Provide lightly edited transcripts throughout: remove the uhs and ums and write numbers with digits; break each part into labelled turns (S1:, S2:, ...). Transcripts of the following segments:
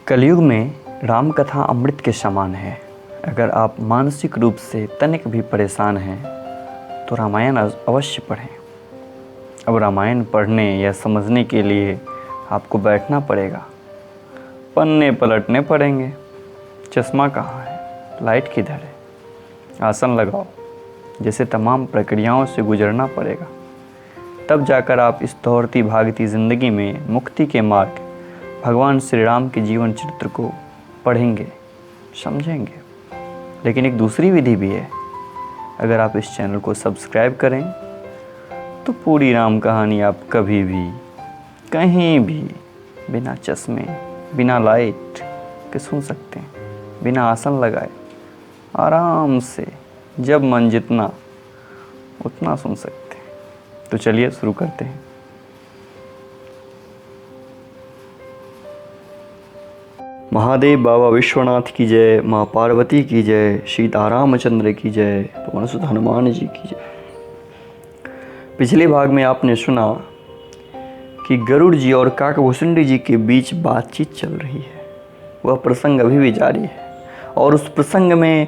S1: कलयुग में राम कथा अमृत के समान है। अगर आप मानसिक रूप से तनिक भी परेशान हैं तो रामायण अवश्य पढ़ें। अब रामायण पढ़ने या समझने के लिए आपको बैठना पड़ेगा, पन्ने पलटने पड़ेंगे। चश्मा कहाँ है, लाइट किधर है, आसन लगाओ, जैसे तमाम प्रक्रियाओं से गुजरना पड़ेगा। तब जाकर आप इस दौड़ती भागती ज़िंदगी में मुक्ति के मार्ग भगवान श्री राम के जीवन चरित्र को पढ़ेंगे, समझेंगे। लेकिन एक दूसरी विधि भी है। अगर आप इस चैनल को सब्सक्राइब करें तो पूरी राम कहानी आप कभी भी कहीं भी बिना चश्मे, बिना लाइट के सुन सकते हैं, बिना आसन लगाए आराम से, जब मन जितना उतना सुन सकते हैं। तो चलिए शुरू करते हैं। महादेव बाबा विश्वनाथ की जय, माँ पार्वती की जय, सीतारामचंद्र की जय, पवन सुत हनुमान जी की जय। पिछले भाग में आपने सुना कि गरुड़ जी और काकभूषुंडी जी के बीच बातचीत चल रही है। वह प्रसंग अभी भी जारी है और उस प्रसंग में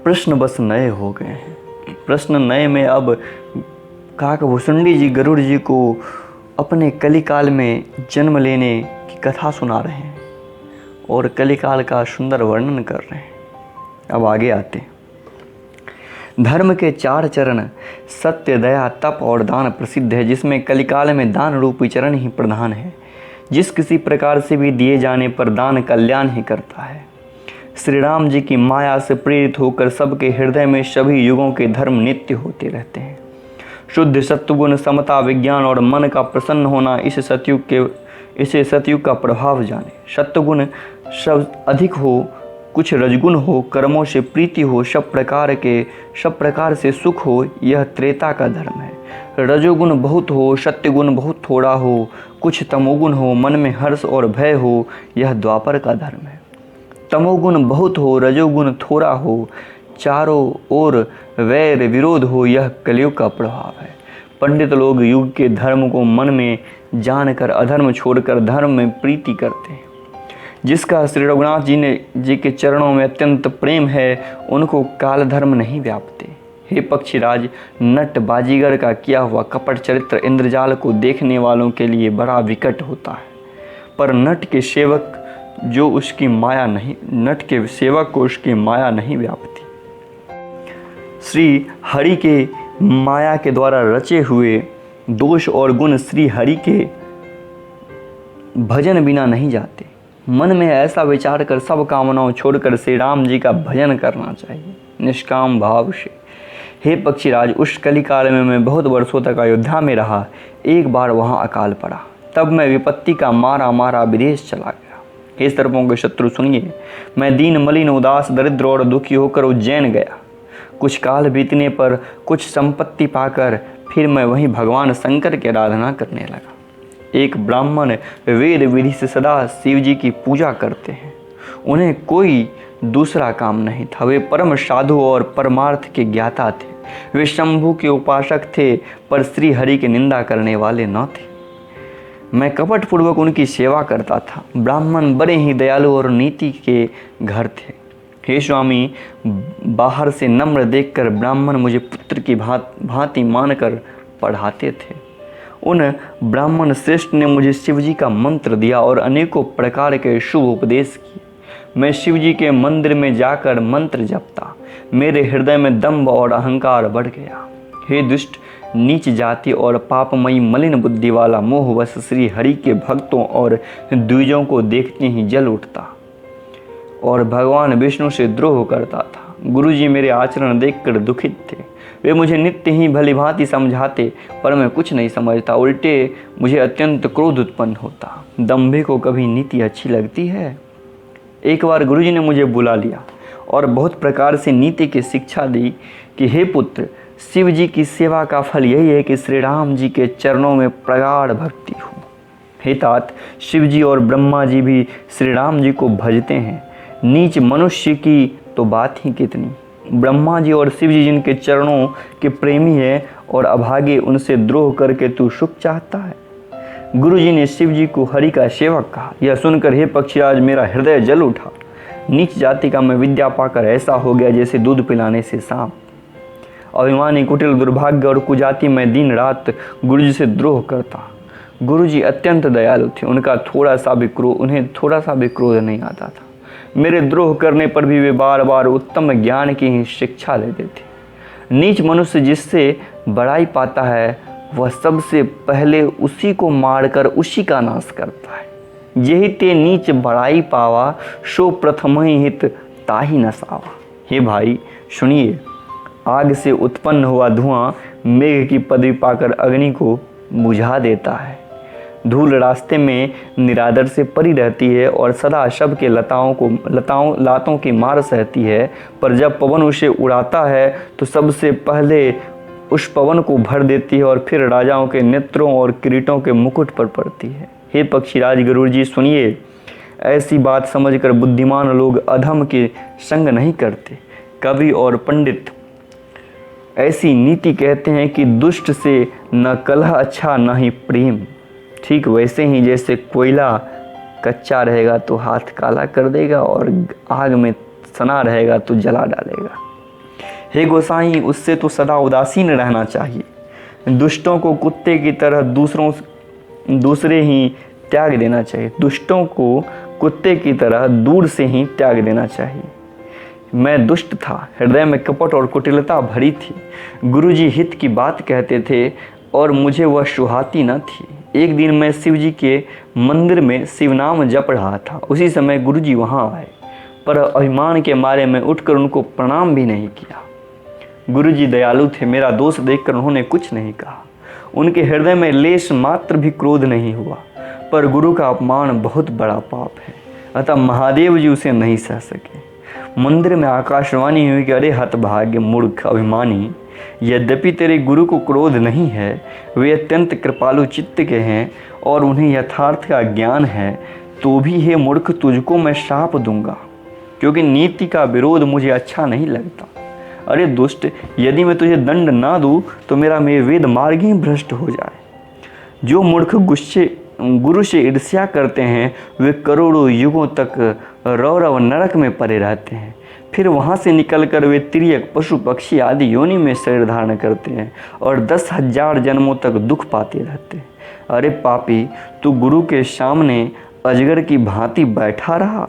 S1: प्रश्न बस नए हो गए हैं। प्रश्न नए में अब काकभूषुंडी जी गरुड़ जी को अपने कलिकाल में जन्म लेने की कथा सुना रहे हैं और कलिकाल का सुंदर वर्णन कर रहे हैं। अब आगे आते हैं। धर्म के 4 चरण सत्य, दया, तप और दान प्रसिद्ध है, जिसमें कलिकाल में दान रूपी चरण ही प्रधान है। जिस किसी प्रकार से भी दिए जाने पर दान कल्याण ही करता है। श्री राम जी की माया से प्रेरित होकर सबके हृदय में सभी युगों के धर्म नित्य होते रहते हैं। शुद्ध सत्वगुण, समता, विज्ञान और मन का प्रसन्न होना, इसे सतयुग का प्रभाव जाने। सत्वगुण सब अधिक हो, कुछ रजगुण हो, कर्मों से प्रीति हो, सब प्रकार से सुख हो, यह त्रेता का धर्म है। रजोगुण बहुत हो, सत्यगुण बहुत थोड़ा हो, कुछ तमोगुण हो, मन में हर्ष और भय हो, यह द्वापर का धर्म है। तमोगुण बहुत हो, रजोगुण थोड़ा हो, चारों ओर वैर विरोध हो, यह कलयुग का प्रभाव है। पंडित लोग युग के धर्म को मन में जानकर अधर्म छोड़कर धर्म में प्रीति करते हैं। जिसका श्री रघुनाथ जी के चरणों में अत्यंत प्रेम है, उनको काल धर्म नहीं व्यापते। हे पक्षीराज, नट बाजीगर का किया हुआ कपट चरित्र इंद्रजाल को देखने वालों के लिए बड़ा विकट होता है, पर नट के सेवक को उसकी माया नहीं व्यापती। श्री हरि के माया के द्वारा रचे हुए दोष और गुण श्री हरि के भजन बिना नहीं जाते। मन में ऐसा विचार कर सब कामनाओं छोड़कर श्री राम जी का भजन करना चाहिए, निष्काम भाव से। हे पक्षीराज, उस कलिकाल में मैं बहुत वर्षों तक अयोध्या में रहा। एक बार वहाँ अकाल पड़ा, तब मैं विपत्ति का मारा विदेश चला गया। हे सर्पों के शत्रु सुनिए, मैं दीन, मलिन, उदास, दरिद्र और दुखी होकर उज्जैन गया। कुछ काल बीतने पर कुछ संपत्ति पाकर फिर मैं वहीं भगवान शंकर की आराधना करने लगा। एक ब्राह्मण वेद विधि से सदा शिव जी की पूजा करते हैं। उन्हें कोई दूसरा काम नहीं था। वे परम साधु और परमार्थ के ज्ञाता थे। वे शंभु के उपासक थे, पर श्री हरि की निंदा करने वाले न थे। मैं कपटपूर्वक उनकी सेवा करता था। ब्राह्मण बड़े ही दयालु और नीति के घर थे। हे स्वामी, बाहर से नम्र देखकर ब्राह्मण मुझे पुत्र की भांति मानकर पढ़ाते थे। उन ब्राह्मण श्रेष्ठ ने मुझे शिवजी का मंत्र दिया और अनेकों प्रकार के शुभ उपदेश किए। मैं शिवजी के मंदिर में जाकर मंत्र जपता। मेरे हृदय में दंभ और अहंकार बढ़ गया। हे दुष्ट, नीच जाति और पापमयी मलिन बुद्धि वाला मोहवश श्री हरि के भक्तों और द्विजों को देखते ही जल उठता और भगवान विष्णु से द्रोह करता था। गुरुजी मेरे आचरण देखकर दुखित थे। वे मुझे नित्य ही भली भांति समझाते, पर मैं कुछ नहीं समझता। उल्टे मुझे अत्यंत क्रोध उत्पन्न होता। दंभे को कभी नीति अच्छी लगती है? एक बार गुरुजी ने मुझे बुला लिया और बहुत प्रकार से नीति की शिक्षा दी कि हे पुत्र, शिव जी की सेवा का फल यही है कि श्री राम जी के चरणों में प्रगाढ़ भक्ति हो। हे तात, शिव जी और ब्रह्मा जी भी श्री राम जी को भजते हैं। नीच मनुष्य की तो बात ही कितनी। ब्रह्मा जी और शिव जी जिनके चरणों के प्रेमी है और अभागे उनसे द्रोह करके तू सुख चाहता है। गुरुजी ने शिव जी को हरि का सेवक कहा। यह सुनकर हे पक्षीराज मेरा हृदय जल उठा। नीच जाति का मैं विद्या पाकर ऐसा हो गया जैसे दूध पिलाने से सांप। अभिमानी, कुटिल, दुर्भाग्य और कुजाति में दिन रात गुरुजी से द्रोह करता। गुरुजी अत्यंत दयालु थे, उन्हें थोड़ा सा भी क्रोध नहीं आता था। मेरे द्रोह करने पर भी वे बार बार उत्तम ज्ञान की ही शिक्षा देते थे। नीच मनुष्य जिससे बड़ाई पाता है वह सबसे पहले उसी को मारकर उसी का नाश करता है। यही ते नीच बड़ाई पावा, सो प्रथम ही हित ताही नसावा। हे भाई सुनिए, आग से उत्पन्न हुआ धुआं मेघ की पदवी पाकर अग्नि को बुझा देता है। धूल रास्ते में निरादर से पड़ी रहती है और सदा शब के लातों की मार सहती है, पर जब पवन उसे उड़ाता है तो सबसे पहले उस पवन को भर देती है और फिर राजाओं के नेत्रों और किरीटों के मुकुट पर पड़ती है। हे पक्षीराज गुरुजी सुनिए, ऐसी बात समझकर बुद्धिमान लोग अधम के संग नहीं करते। कवि और पंडित ऐसी नीति कहते हैं कि दुष्ट से न कलह अच्छा न ही प्रेम। ठीक वैसे ही जैसे कोयला कच्चा रहेगा तो हाथ काला कर देगा और आग में सना रहेगा तो जला डालेगा। हे गोसाई, उससे तो सदा उदासीन रहना चाहिए। दुष्टों को कुत्ते की तरह दूसरे ही त्याग देना चाहिए। दुष्टों को कुत्ते की तरह दूर से ही त्याग देना चाहिए। मैं दुष्ट था, हृदय में कपट और कुटिलता भरी थी। गुरुजी हित की बात कहते थे और मुझे वह सुहाती न थी। एक दिन मैं शिव जी के मंदिर में शिवनाम जप रहा था। उसी समय गुरुजी वहाँ आए, पर अभिमान के मारे मैं उठकर उनको प्रणाम भी नहीं किया। गुरुजी दयालु थे, मेरा दोष देखकर उन्होंने कुछ नहीं कहा। उनके हृदय में लेश मात्र भी क्रोध नहीं हुआ। पर गुरु का अपमान बहुत बड़ा पाप है, अतः महादेव जी उसे नहीं सह सके। मंदिर में आकाशवाणी हुई कि अरे हतभाग्य, मूर्ख, अभिमानी, यद्यपि तेरे गुरु को क्रोध नहीं है, वे अत्यंत कृपालु चित्त के हैं और उन्हें यथार्थ का ज्ञान है, तो भी हे मूर्ख तुझको मैं शाप दूंगा, क्योंकि नीति का विरोध मुझे अच्छा नहीं लगता। अरे दुष्ट, यदि मैं तुझे दंड ना दूं तो मेरा वेद मार्ग ही भ्रष्ट हो जाए। जो मूर्ख गुरु से ईर्ष्या करते हैं वे करोड़ों युगों तक रौरव नरक में पड़े रहते हैं। फिर वहाँ से निकलकर वे तिर्यक, पशु, पक्षी आदि योनि में शरीर धारण करते हैं और 10,000 जन्मों तक दुख पाते रहते हैं। अरे पापी, तू गुरु के सामने अजगर की भांति बैठा रहा।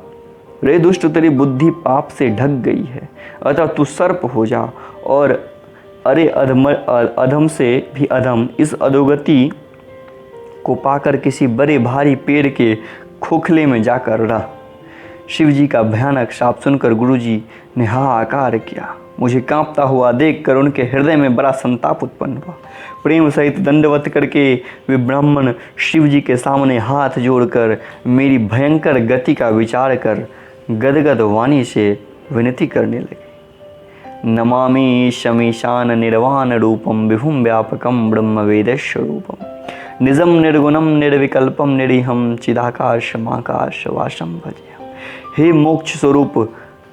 S1: रे दुष्ट, तेरी बुद्धि पाप से ढक गई है, अतः तू सर्प हो जा। और अरे अधम से भी अधम, इस अधोगति को पाकर किसी बड़े भारी पेड़ के खोखले में जाकर रह। शिव जी का भयानक शाप सुनकर गुरुजी ने हाहाकार किया। मुझे कांपता हुआ देखकर उनके हृदय में बड़ा संताप उत्पन्न हुआ। प्रेम सहित दंडवत करके वे ब्राह्मण शिव जी के सामने हाथ जोड़कर मेरी भयंकर गति का विचार कर गदगद वाणी से विनती करने लगे। नमामि शमीशान निर्वाण रूपम विभुम व्यापकम ब्रह्म वेदस्वरूपम निजम निर्गुणम निर्विकल्पम निरीहम चिदाकाश माकाश वासम भजे। हे मोक्ष स्वरूप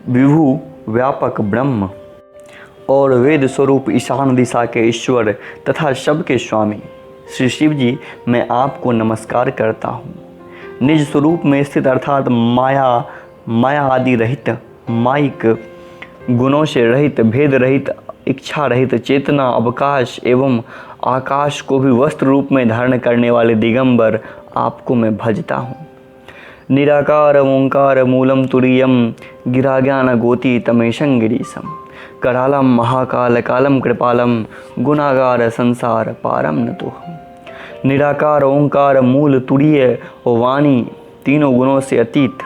S1: विभु व्यापक ब्रह्म और वेद स्वरूप ईशान दिशा के ईश्वर तथा सबके स्वामी श्री शिव जी, मैं आपको नमस्कार करता हूँ। निज स्वरूप में स्थित अर्थात माया आदि रहित, माइक गुणों से रहित, भेद रहित, इच्छा रहित, चेतना, अवकाश एवं आकाश को भी वस्त्र रूप में धारण करने वाले दिगंबर आपको मैं भजता हूँ। निराकार ओंकार मूलम तुरीयम गिरा ज्ञान गोती तमेशं गिरीशम करालम महाकाल कालम कृपालम गुणागार संसार पारम न तो हम। निराकार ओंकार मूल तुरीय वाणी, तीनों गुणों से अतीत,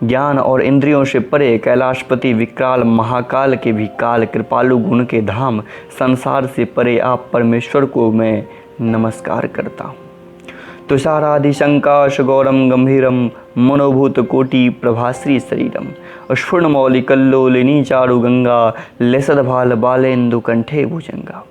S1: ज्ञान और इंद्रियों से परे, कैलाशपति विकराल महाकाल के भी काल, कृपालु गुण के धाम, संसार से परे आप परमेश्वर को मैं नमस्कार करता हूँ। तुषारादि शंकाश गौरम गंभीरम मनोभूत कोटि प्रभाश्री शरीरम स्फुर्णमौलि कल्लोलिनी चारु गंगा लेसद भाल बालेन्दु कंठे भुजंगा।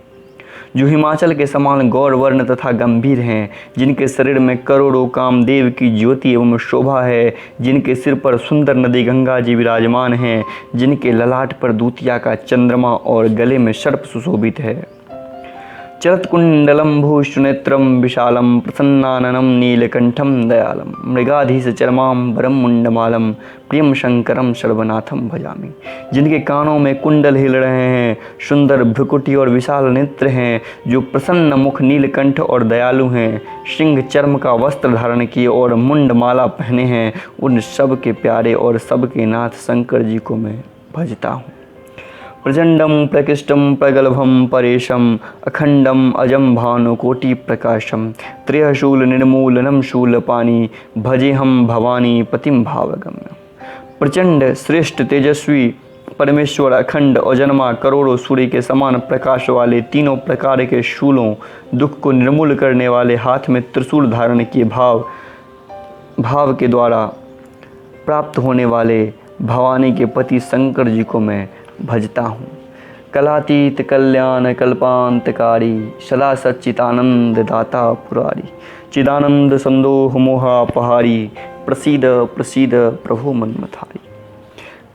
S1: जो हिमाचल के समान गौर वर्ण तथा गंभीर हैं, जिनके शरीर में करोड़ों कामदेव की ज्योति एवं शोभा है, जिनके सिर पर सुंदर नदी गंगा जी विराजमान हैं, जिनके ललाट पर दूतिया का चंद्रमा और गले में सर्प सुशोभित है। चरत्कुण्डलं भूषुनेत्रं विशालं प्रसन्नाननं नीलकण्ठं दयालं मृगाधीशचर्माम्बरं मुण्डमालं प्रियं शंकरं सर्वनाथं भजामि। जिनके कानों में कुंडल हिल रहे हैं, सुंदर भ्रुकुटी और विशाल नेत्र हैं, जो प्रसन्न मुख नीलकंठ और दयालु हैं, सिंह चर्म का वस्त्र धारण किए और मुंडमाला पहने हैं, उन सब के प्यारे और सबके नाथ शंकर जी को मैं भजता हूँ। प्रचंडम प्रकृष्टम प्रगल्भम परेशम अखंडम अजम भानुकोटि प्रकाशम त्रियशूल निर्मूलनम शूलपाणी भजे हम भवानी पतिम भावगम्य। प्रचंड श्रेष्ठ तेजस्वी परमेश्वर अखंड अजन्मा करोड़ों सूर्य के समान प्रकाश वाले, तीनों प्रकार के शूलों, दुख को निर्मूल करने वाले, हाथ में त्रिशूल धारण किए, भाव के द्वारा प्राप्त होने वाले भवानी के पति शंकर जी को मैं भजता हूँ। कलातीत कल्याण कल्पांतकारी सदा सच्चिदानंद दाता पुरारी चिदानंद संदोह मोहापहारी प्रसीद प्रसीद प्रभु मनमथारी।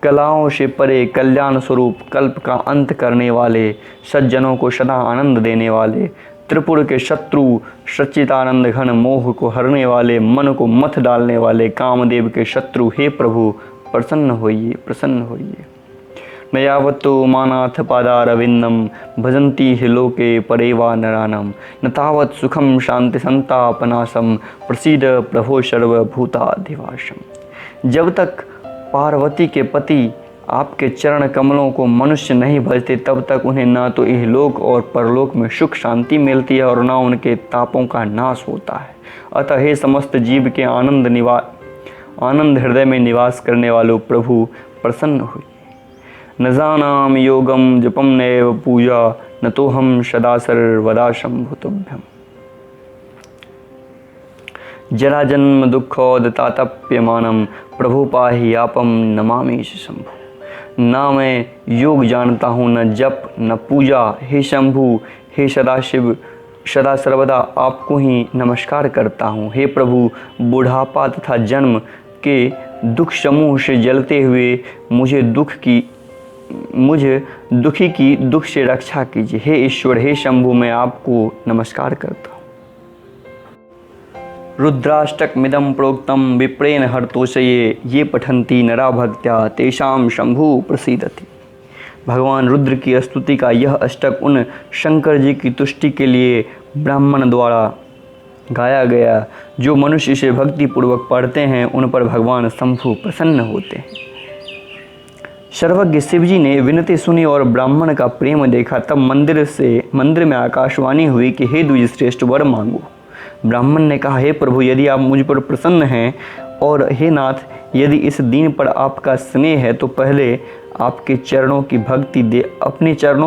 S1: कलाओं से परे कल्याण स्वरूप, कल्प का अंत करने वाले, सज्जनों को सदा आनंद देने वाले, त्रिपुर के शत्रु सच्चिदानंद घन मोह को हरने वाले, मन को मथ डालने वाले कामदेव के शत्रु, हे प्रभु प्रसन्न होइए, प्रसन्न होइए। न यावत्तो मानाथ पादारविंदम भजन्ति हि लोके परेवा नरानम न तावत् सुखम शांति संतापनाशम प्रसीद प्रभो सर्वभूताधिवासम। जब तक पार्वती के पति आपके चरण कमलों को मनुष्य नहीं भजते, तब तक उन्हें ना तो इहलोक और परलोक में सुख शांति मिलती है और ना उनके तापों का नाश होता है। अतः हे समस्त जीव के आनंद हृदय में निवास करने वालों प्रभु प्रसन्न हुई। न जानामि योगम जपम नैव पूजा न तो हम सदा सर्वदा शंभुतुभ्यम। जरा जन्म दुःखोदतातप्यमानम प्रभु पाहि आपम नमामि शंभु। ना मैं योग जानता हूँ, न जप न पूजा, हे शंभु, हे सदाशिव, सदा सर्वदा आपको ही नमस्कार करता हूँ। हे प्रभु, बुढ़ापा तथा जन्म के दुख समूह से जलते हुए मुझे दुखी की दुख से रक्षा कीजिए। हे ईश्वर, हे शंभु, मैं आपको नमस्कार करता हूँ। रुद्राष्टकमिदं प्रोक्तं विप्रेण हर्तोषये ये पठन्ति नरा भक्त्या तेषां शंभु प्रसीदति। भगवान रुद्र की स्तुति का यह अष्टक उन शंकर जी की तुष्टि के लिए ब्राह्मण द्वारा गाया गया, जो मनुष्य इसे भक्ति पूर्वक पढ़ते हैं, उन पर भगवान शंभु प्रसन्न होते हैं। सर्वज्ञ शिवजी ने विनती सुनी और ब्राह्मण का प्रेम देखा। तब मंदिर में आकाशवाणी हुई कि हे द्विज श्रेष्ठ, वर मांगो। ब्राह्मण ने कहा, हे प्रभु, यदि आप मुझ पर प्रसन्न हैं और हे नाथ, यदि इस दीन पर आपका स्नेह है तो पहले अपने चरणों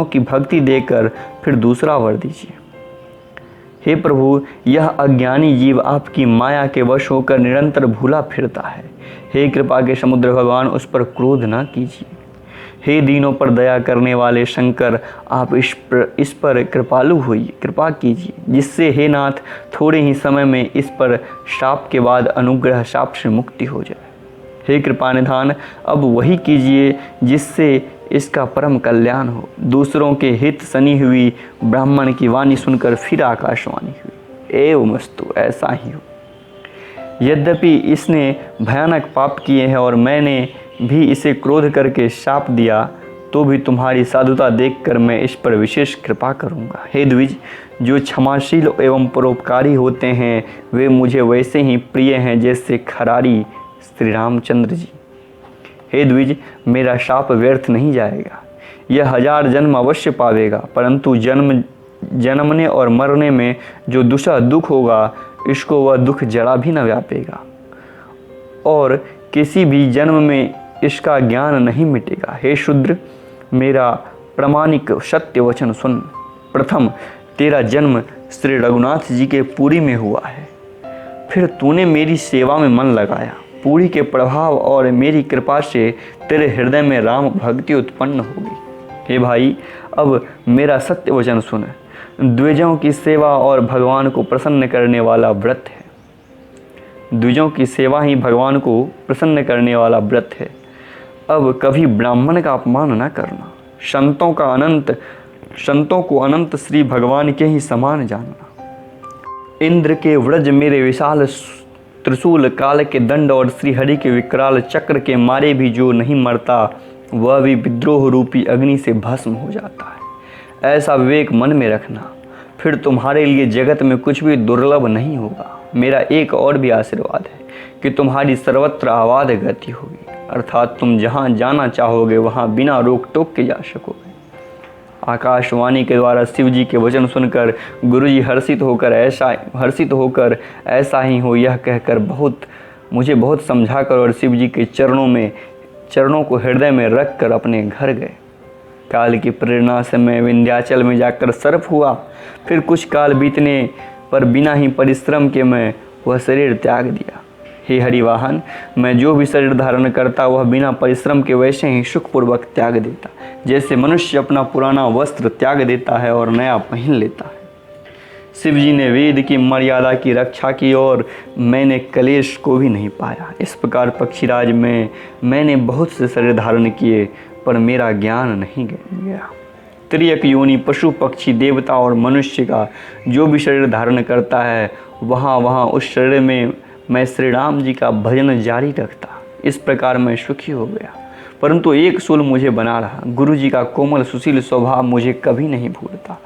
S1: की भक्ति देकर फिर दूसरा वर दीजिए। हे प्रभु, यह अज्ञानी जीव आपकी माया के वश होकर निरंतर भूला फिरता है। हे कृपा के समुद्र भगवान, उस पर क्रोध न कीजिए। हे दीनों पर दया करने वाले शंकर, आप इस पर कृपालु होइए, कृपा कीजिए, जिससे हे नाथ थोड़े ही समय में इस पर शाप के बाद अनुग्रह शाप से मुक्ति हो जाए। हे कृपा निधान, अब वही कीजिए जिससे इसका परम कल्याण हो। दूसरों के हित सनी हुई ब्राह्मण की वाणी सुनकर फिर आकाशवाणी हुई, एवमस्तु, ऐसा ही हो। यद्यपि इसने भयानक पाप किए हैं और मैंने भी इसे क्रोध करके शाप दिया, तो भी तुम्हारी साधुता देखकर मैं इस पर विशेष कृपा करूँगा। हे द्विज, जो क्षमाशील एवं परोपकारी होते हैं वे मुझे वैसे ही प्रिय हैं जैसे खरारी श्री रामचंद्र जी। हे द्विज, मेरा शाप व्यर्थ नहीं जाएगा, यह 1000 जन्म अवश्य पावेगा, परंतु जन्मने और मरने में जो दूसरा दुख होगा, इसको वह दुख जरा भी न व्यापेगा और किसी भी जन्म में इसका ज्ञान नहीं मिटेगा। हे शूद्र, मेरा प्रामाणिक सत्य वचन सुन। प्रथम तेरा जन्म श्री रघुनाथ जी के पुरी में हुआ है, फिर तूने मेरी सेवा में मन लगाया। पुरी के प्रभाव और मेरी कृपा से तेरे हृदय में राम भक्ति उत्पन्न होगी। हे भाई, अब मेरा सत्य वचन सुन। द्विजों की सेवा और भगवान को प्रसन्न करने वाला व्रत है। द्विजों की सेवा ही भगवान को प्रसन्न करने वाला व्रत है। अब कभी ब्राह्मण का अपमान न करना, संतों का अनंत संतों को अनंत श्री भगवान के ही समान जानना। इंद्र के व्रज मेरे विशाल त्रिशूल, काल के दंड और श्री हरि के विकराल चक्र के मारे भी जो नहीं मरता, वह भी विद्रोह रूपी अग्नि से भस्म हो जाता है। ऐसा विवेक मन में रखना, फिर तुम्हारे लिए जगत में कुछ भी दुर्लभ नहीं होगा। मेरा एक और भी आशीर्वाद है कि तुम्हारी सर्वत्र आबाद गति होगी, अर्थात तुम जहाँ जाना चाहोगे वहाँ बिना रोक टोक के जा सकोगे। आकाशवाणी के द्वारा शिव जी के वचन सुनकर गुरुजी हर्षित होकर ऐसा ही हो यह कहकर मुझे बहुत समझाकर और शिव जी के चरणों को हृदय में रख कर अपने घर गए। काल की प्रेरणा से मैं विंध्याचल में जाकर सर्प हुआ। फिर कुछ काल बीतने पर बिना ही परिश्रम के मैं वह शरीर त्याग दिया। हे हरिवाहन, मैं जो भी शरीर धारण करता वह बिना परिश्रम के वैसे ही सुखपूर्वक त्याग देता, जैसे मनुष्य अपना पुराना वस्त्र त्याग देता है और नया पहन लेता है। शिव जी ने वेद की मर्यादा की रक्षा की और मैंने कलेश को भी नहीं पाया। इस प्रकार पक्षीराज मैंने बहुत से शरीर धारण किए, पर मेरा ज्ञान नहीं गया। त्रियक योनि पशु पक्षी देवता और मनुष्य का जो भी शरीर धारण करता है, वहाँ उस शरीर में मैं श्री राम जी का भजन जारी रखता। इस प्रकार मैं सुखी हो गया, परंतु एक सूल मुझे बना रहा। गुरु जी का कोमल सुशील स्वभाव मुझे कभी नहीं भूलता,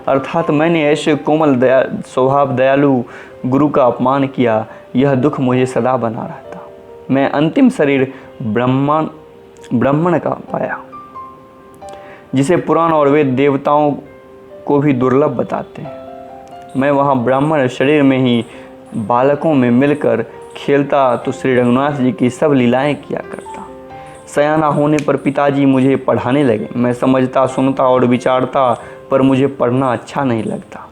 S1: अर्थात मैंने ऐसे कोमल स्वभाव दयालु गुरु का अपमान किया, यह दुख मुझे सदा बना रहता। मैं अंतिम शरीर ब्राह्मण का पाया, जिसे पुराण और वेद देवताओं को भी दुर्लभ बताते हैं। मैं वहाँ ब्राह्मण शरीर में ही बालकों में मिलकर खेलता तो श्री रघुनाथ जी की सब लीलाएं किया करता। सयाना होने पर पिताजी मुझे पढ़ाने लगे। मैं समझता, सुनता और विचारता, पर मुझे पढ़ना अच्छा नहीं लगता।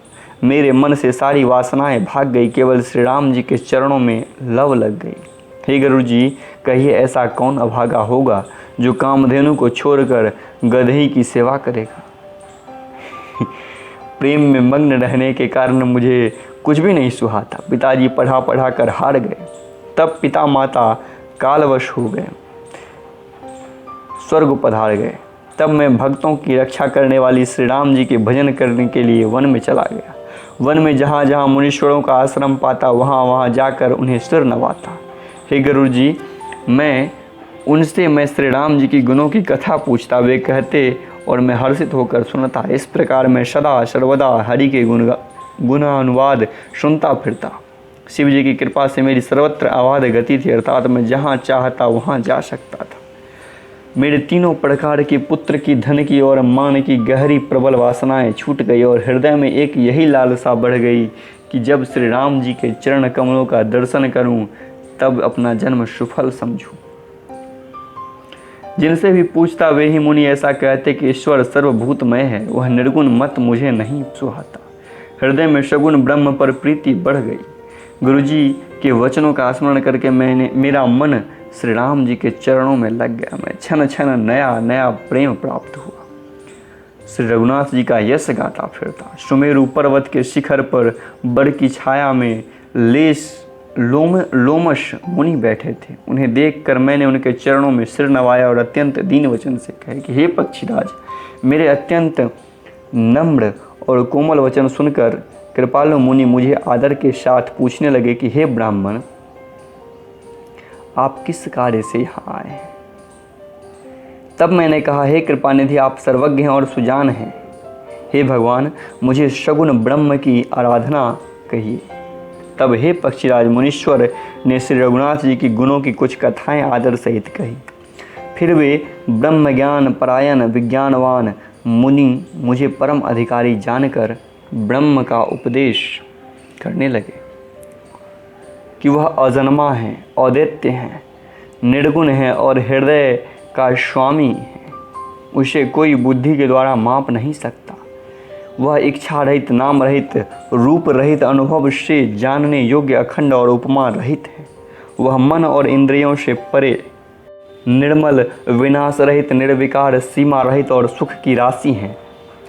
S1: मेरे मन से सारी वासनाएं भाग गई, केवल श्री राम जी के चरणों में लव लग गई। हे गुरु जी, कहिए ऐसा कौन अभागा होगा जो कामधेनु को छोड़कर गधे की सेवा करेगा। प्रेम में मग्न रहने के कारण मुझे कुछ भी नहीं सुहाता। पिताजी पढ़ा कर हार गए, तब पिता माता कालवश हो गए, स्वर्ग पधार गए। तब मैं भक्तों की रक्षा करने वाली श्री राम जी के भजन करने के लिए वन में चला गया। वन में जहाँ जहाँ मुनीश्वरों का आश्रम पाता, वहाँ जाकर उन्हें सिर नवाता। हे गुरु जी, मैं श्री राम जी की गुणों की कथा पूछता, वे कहते और मैं हर्षित होकर सुनता। इस प्रकार मैं सदा सर्वदा हरि के गुणानुवाद सुनता फिरता। शिव जी की कृपा से मेरी सर्वत्र आबाद गति थी, अर्थात मैं जहाँ चाहता वहाँ जा सकता था। मेरे तीनों प्रकार के पुत्र की, धन की और मान की गहरी प्रबल वासनाएं छूट गई और हृदय में एक यही लालसा बढ़ गई कि जब श्री राम जी के चरण कमलों का दर्शन करूं, तब अपना जन्म सफल समझूं। जिनसे भी पूछता वे ही मुनि ऐसा कहते कि ईश्वर सर्वभूतमय है, वह निर्गुण मत मुझे नहीं सुहाता। हृदय में सगुण ब्रह्म पर प्रीति बढ़ गई। गुरुजी के वचनों का स्मरण करके मेरा मन श्री राम जी के चरणों में लग गया। मैं क्षण क्षण नया नया प्रेम प्राप्त हुआ। श्री रघुनाथ जी का यश गाता फिरता। सुमेरु पर्वत के शिखर पर बड़ की छाया में लोमश मुनि बैठे थे। उन्हें देखकर मैंने उनके चरणों में सिर नवाया और अत्यंत दीन वचन से कहे कि हे पक्षीराज, मेरे अत्यंत नम्र और कोमल वचन सुनकर कृपालु मुनि मुझे आदर के साथ पूछने लगे कि हे ब्राह्मण, आप किस कार्य से यहाँ आए हैं? तब मैंने कहा, हे कृपानिधि, आप सर्वज्ञ हैं और सुजान हैं। हे भगवान, मुझे सगुण ब्रह्म की आराधना कहिए। तब हे पक्षीराज, मुनीश्वर ने श्री रघुनाथ जी की गुणों की कुछ कथाएं आदर सहित कही। फिर वे ब्रह्म ज्ञान परायण विज्ञानवान मुनि मुझे परम अधिकारी जानकर ब्रह्म का उपदेश करने लगे कि वह अजन्मा है, अद्वितीय है, निर्गुण है और हृदय का स्वामी है। उसे कोई बुद्धि के द्वारा माप नहीं सकता। वह इच्छा रहित, नाम रहित, रूप रहित, अनुभव से जानने योग्य, अखंड और उपमा रहित है। वह मन और इंद्रियों से परे, निर्मल, विनाश रहित, निर्विकार, सीमा रहित और सुख की राशि है।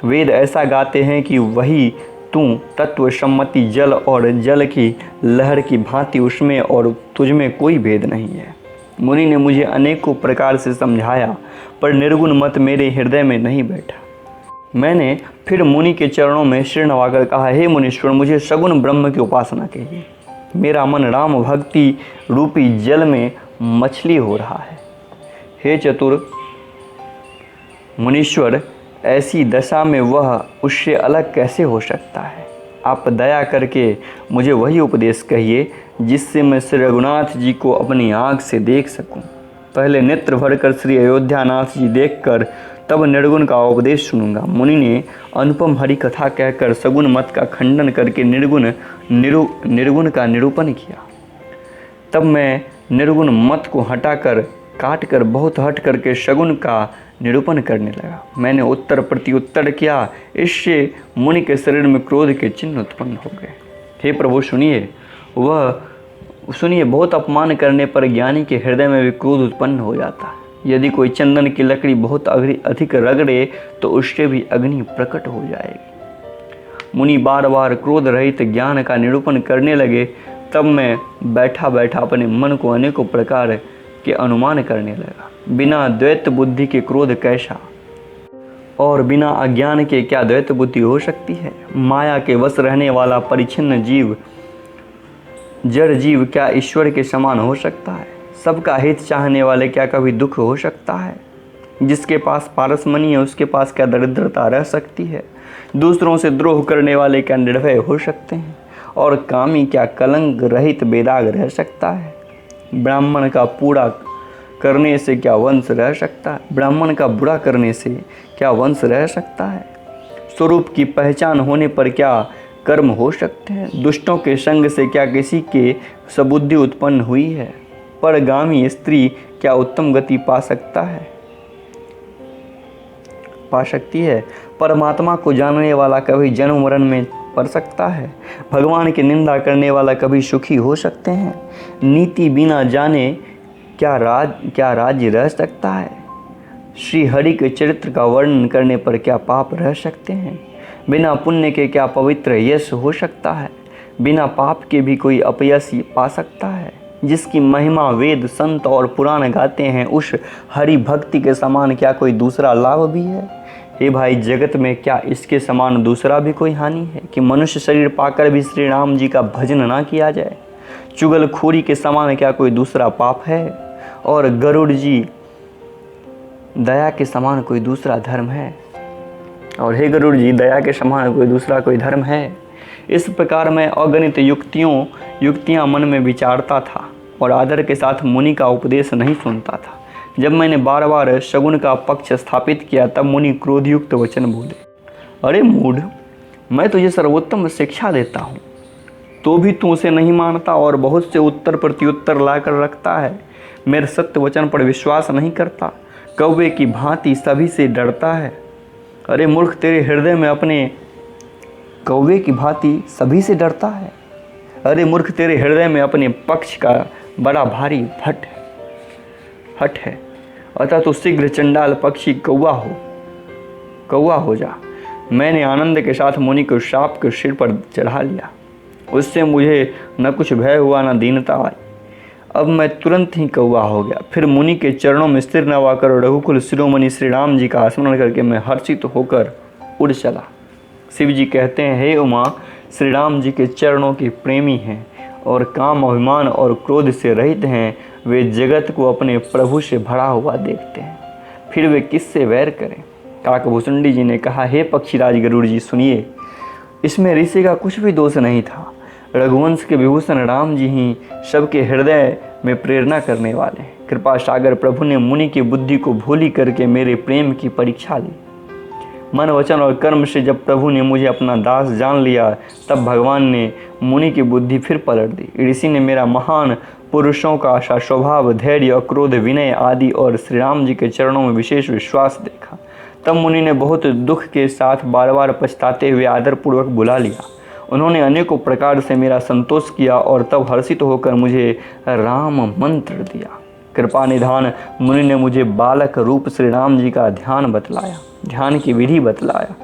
S1: वेद ऐसा गाते हैं कि वही तू तत्व सम्मति जल और जल की लहर की भांति उसमें और तुझमें कोई भेद नहीं है। मुनि ने मुझे अनेकों प्रकार से समझाया, पर निर्गुण मत मेरे हृदय में नहीं बैठा। मैंने फिर मुनि के चरणों में सिर नवाकर कहा, हे मुनीश्वर, मुझे सगुण ब्रह्म की उपासना कीजिए। मेरा मन राम भक्ति रूपी जल में मछली हो रहा है। हे चतुर मुनीश्वर, ऐसी दशा में वह उससे अलग कैसे हो सकता है? आप दया करके मुझे वही उपदेश कहिए जिससे मैं श्री रघुनाथ जी को अपनी आँख से देख सकूं। पहले नेत्र भरकर श्री अयोध्यानाथ जी देखकर तब निर्गुण का उपदेश सुनूंगा। मुनि ने अनुपम हरि कथा कहकर सगुण मत का खंडन करके निर्गुण का निरूपण किया। तब मैं निर्गुण मत को हटाकर काटकर बहुत हट करके सगुण का निरूपण करने लगा। मैंने उत्तर प्रत्युत्तर किया, इससे मुनि के शरीर में क्रोध के चिन्ह उत्पन्न हो गए। हे प्रभु सुनिए, बहुत अपमान करने पर ज्ञानी के हृदय में भी क्रोध उत्पन्न हो जाता है। यदि कोई चंदन की लकड़ी बहुत अधिक रगड़े तो उससे भी अग्नि प्रकट हो जाएगी। मुनि बार बार क्रोध रहित ज्ञान का निरूपण करने लगे। तब मैं बैठा बैठा अपने मन को अनेकों प्रकार के अनुमान करने लगा। बिना द्वैत बुद्धि के क्रोध कैसा, और बिना अज्ञान के क्या द्वैत बुद्धि हो सकती है? माया के वश रहने वाला परिच्छिन्न जीव, जड़ जीव क्या ईश्वर के समान हो सकता है? सबका हित चाहने वाले क्या कभी दुख हो सकता है? जिसके पास पारसमणि है उसके पास क्या दरिद्रता रह सकती है? दूसरों से द्रोह करने वाले क्या निर्भय हो सकते हैं? और कामी क्या कलंक रहित बेदाग रह सकता है? ब्राह्मण का पूरा करने से क्या वंश रह सकता है? ब्राह्मण का बुरा करने से क्या वंश रह सकता है? स्वरूप की पहचान होने पर क्या कर्म हो सकते हैं? दुष्टों के संग से क्या किसी के सबुद्धि उत्पन्न हुई है? परगामी स्त्री क्या उत्तम गति पा सकती है? परमात्मा को जानने वाला कभी जन्म मरण में पड़ सकता है? भगवान की निंदा करने वाला कभी सुखी हो सकते हैं? नीति बिना जाने क्या राज्य रह सकता है? श्री हरि के चरित्र का वर्णन करने पर क्या पाप रह सकते हैं? बिना पुण्य के क्या पवित्र यश हो सकता है? बिना पाप के भी कोई अपयश पा सकता है? जिसकी महिमा वेद संत और पुराण गाते हैं, उस हरि भक्ति के समान क्या कोई दूसरा लाभ भी है? हे भाई, जगत में क्या इसके समान दूसरा भी कोई हानि है कि मनुष्य शरीर पाकर भी श्री राम जी का भजन ना किया जाए? चुगलखोरी के समान क्या कोई दूसरा पाप है? और गरुड़ जी दया के समान कोई दूसरा धर्म है? और हे गरुड़ जी, दया के समान कोई दूसरा कोई धर्म है? इस प्रकार मैं अगणित युक्तियाँ मन में विचारता था और आदर के साथ मुनि का उपदेश नहीं सुनता था। जब मैंने बार बार शगुन का पक्ष स्थापित किया तब मुनि क्रोधयुक्त वचन बोले, अरे मूढ़, मैं तुझे सर्वोत्तम शिक्षा देता हूँ तो भी तू उसे नहीं मानता और बहुत से उत्तर प्रत्युत्तर ला कर रखता है। मेरे सत्य वचन पर विश्वास नहीं करता, कौवे की भांति सभी से डरता है। अरे मूर्ख, तेरे हृदय में अपने कौवे की भांति सभी से डरता है। अरे मूर्ख, तेरे हृदय में अपने पक्ष का बड़ा भारी हट है। अतः तो शीघ्र चंडाल पक्षी कौवा हो जा। मैंने आनंद के साथ मुनि को शाप के सिर पर चढ़ा लिया। उससे मुझे न कुछ भय हुआ न दीनता आई। अब मैं तुरंत ही कौवा हो गया। फिर मुनि के चरणों में सिर नवाकर रघुकुल शिरोमणि श्री राम जी का स्मरण करके मैं हर्षित होकर उड़ चला। शिव जी कहते हैं, हे उमा, श्री राम जी के चरणों के प्रेमी हैं और काम अभिमान और क्रोध से रहित हैं। वे जगत को अपने प्रभु से भरा हुआ देखते हैं, फिर वे किससे वैर करें? काकभूषुंडी जी ने कहा, हे पक्षीराज गरुड़ जी, सुनिए, इसमें ऋषि का कुछ भी दोष नहीं था। रघुवंश के विभूषण राम जी ही सबके हृदय में प्रेरणा करने वाले हैं। कृपा सागर प्रभु ने मुनि की बुद्धि को भोली करके मेरे प्रेम की परीक्षा ली। मन वचन और कर्म से जब प्रभु ने मुझे अपना दास जान लिया तब भगवान ने मुनि की बुद्धि फिर पलट दी। ऋषि ने मेरा महान पुरुषों का आशा स्वभाव, धैर्य, क्रोध, विनय आदि और श्री राम जी के चरणों में विशेष विश्वास देखा। तब मुनि ने बहुत दुख के साथ बार बार पछताते हुए आदरपूर्वक बुला लिया। उन्होंने अनेकों प्रकार से मेरा संतोष किया और तब हर्षित होकर मुझे राम मंत्र दिया। कृपा निधान मुनि ने मुझे बालक रूप श्री राम जी का ध्यान बतलाया, ध्यान की विधि बतलाया।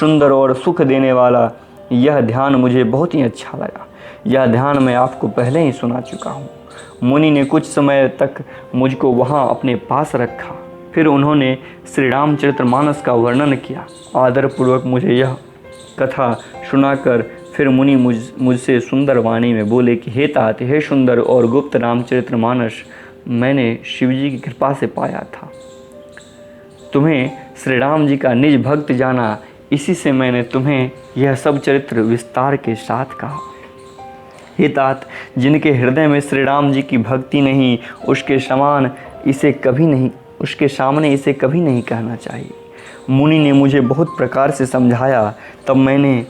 S1: सुंदर और सुख देने वाला यह ध्यान मुझे बहुत ही अच्छा लगा। यह ध्यान मैं आपको पहले ही सुना चुका हूँ। मुनि ने कुछ समय तक मुझको वहाँ अपने पास रखा फिर उन्होंने श्री रामचरितमानस का वर्णन किया। आदरपूर्वक मुझे यह कथा सुनाकर फिर मुनि मुझसे सुंदर वाणी में बोले कि हे तात, हे सुंदर और गुप्त रामचरितमानस मैंने शिवजी की कृपा से पाया था। तुम्हें श्री राम जी का निज भक्त जाना, इसी से मैंने तुम्हें यह सब चरित्र विस्तार के साथ कहा। हे तात, जिनके हृदय में श्री राम जी की भक्ति नहीं, उसके सामने इसे कभी नहीं कहना चाहिए। मुनि ने मुझे बहुत प्रकार से समझाया, तब मैंने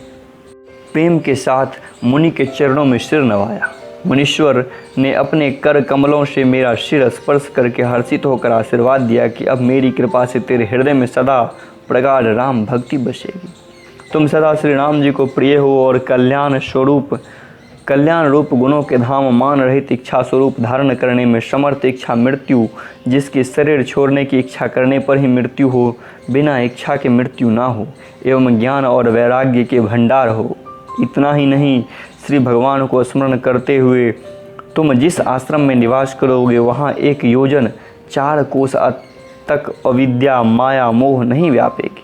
S1: प्रेम के साथ मुनि के चरणों में सिर नवाया। मुनीश्वर ने अपने कर कमलों से मेरा सिर स्पर्श करके हर्षित होकर आशीर्वाद दिया कि अब मेरी कृपा से तेरे हृदय में सदा प्रगाढ़ राम भक्ति बसेगी। तुम सदा श्री राम जी को प्रिय हो और कल्याण रूप गुणों के धाम मान रहित इच्छा स्वरूप धारण करने में समर्थ, इच्छा मृत्यु, जिसकी शरीर छोड़ने की इच्छा करने पर ही मृत्यु हो, बिना इच्छा के मृत्यु ना हो, एवं ज्ञान और वैराग्य के भंडार हो। इतना ही नहीं, श्री भगवान को स्मरण करते हुए तुम जिस आश्रम में निवास करोगे वहाँ 1 योजन 4 कोस तक अविद्या, माया, मोह नहीं व्यापेगी।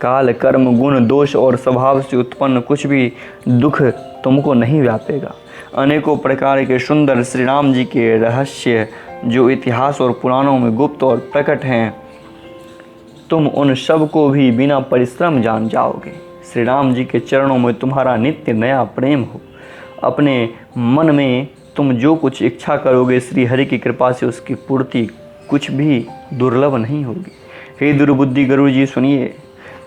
S1: काल, कर्म, गुण, दोष और स्वभाव से उत्पन्न कुछ भी दुख तुमको नहीं व्यापेगा। अनेकों प्रकार के सुंदर श्री राम जी के रहस्य जो इतिहास और पुराणों में गुप्त और प्रकट हैं, तुम उन सब को भी बिना परिश्रम जान जाओगे। श्री राम जी के चरणों में तुम्हारा नित्य नया प्रेम हो। अपने मन में तुम जो कुछ इच्छा करोगे, श्री हरि की कृपा से उसकी पूर्ति कुछ भी दुर्लभ नहीं होगी। हे दुर्बुद्धि गुरु जी सुनिए।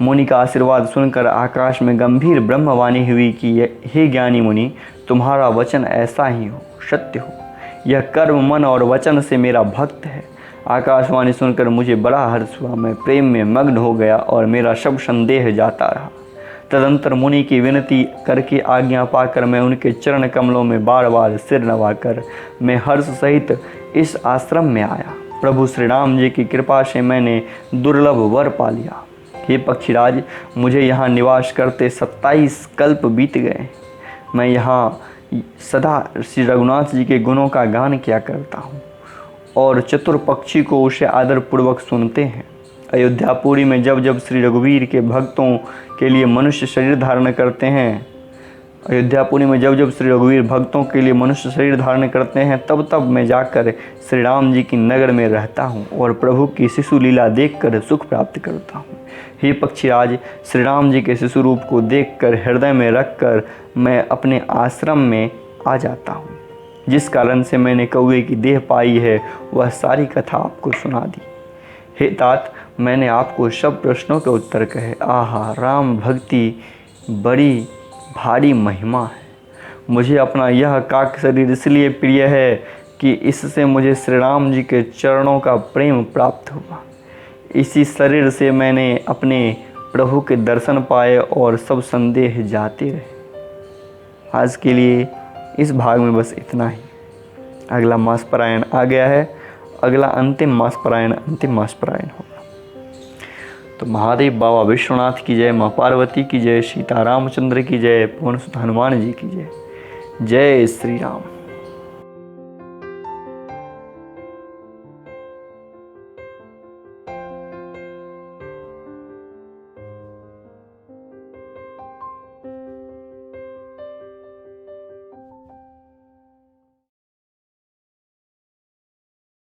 S1: मुनि का आशीर्वाद सुनकर आकाश में गंभीर ब्रह्मवाणी हुई कि हे ज्ञानी मुनि, तुम्हारा वचन ऐसा ही हो, सत्य हो। यह कर्म, मन और वचन से मेरा भक्त है। आकाशवाणी सुनकर मुझे बड़ा हर्ष हुआ। मैं प्रेम में मग्न हो गया और मेरा सब संदेह जाता रहा। तदंतर मुनि की विनती करके आज्ञा पाकर मैं उनके चरण कमलों में बार बार सिर नवाकर मैं हर्ष सहित इस आश्रम में आया। प्रभु श्री राम जी की कृपा से मैंने दुर्लभ वर पा लिया। हे पक्षीराज, मुझे यहाँ निवास करते 27 कल्प बीत गए। मैं यहाँ सदा श्री रघुनाथ जी के गुणों का गान किया करता हूँ और चतुर पक्षी को उसे आदरपूर्वक सुनते हैं। अयोध्यापुरी में जब जब श्री रघुवीर के भक्तों के लिए मनुष्य शरीर धारण करते हैं, मनुष्य शरीर धारण करते हैं, तब तब मैं जाकर श्री राम जी की नगर में रहता हूँ और प्रभु की शिशु लीला देखकर सुख प्राप्त करता हूँ। हे पक्षीराज, श्री राम जी के शिशु रूप को देखकर हृदय में रखकर मैं अपने आश्रम में आ जाता हूँ। जिस कारण से मैंने कौवे की देह पाई है, वह सारी कथा आपको सुना दी। हे तात, मैंने आपको सब प्रश्नों के उत्तर कहे। आहा, राम भक्ति बड़ी भारी महिमा है। मुझे अपना यह काक शरीर इसलिए प्रिय है कि इससे मुझे श्री राम जी के चरणों का प्रेम प्राप्त हुआ। इसी शरीर से मैंने अपने प्रभु के दर्शन पाए और सब संदेह जाते रहे। आज के लिए इस भाग में बस इतना ही। अगला मास पारायण आ गया है। अगला अंतिम मास पारायण होगा। तो महादेव बाबा विश्वनाथ की जय, माँ पार्वती की जय, सीता रामचंद्र की जय, पवन सुत हनुमान जी की जय। जय श्री राम।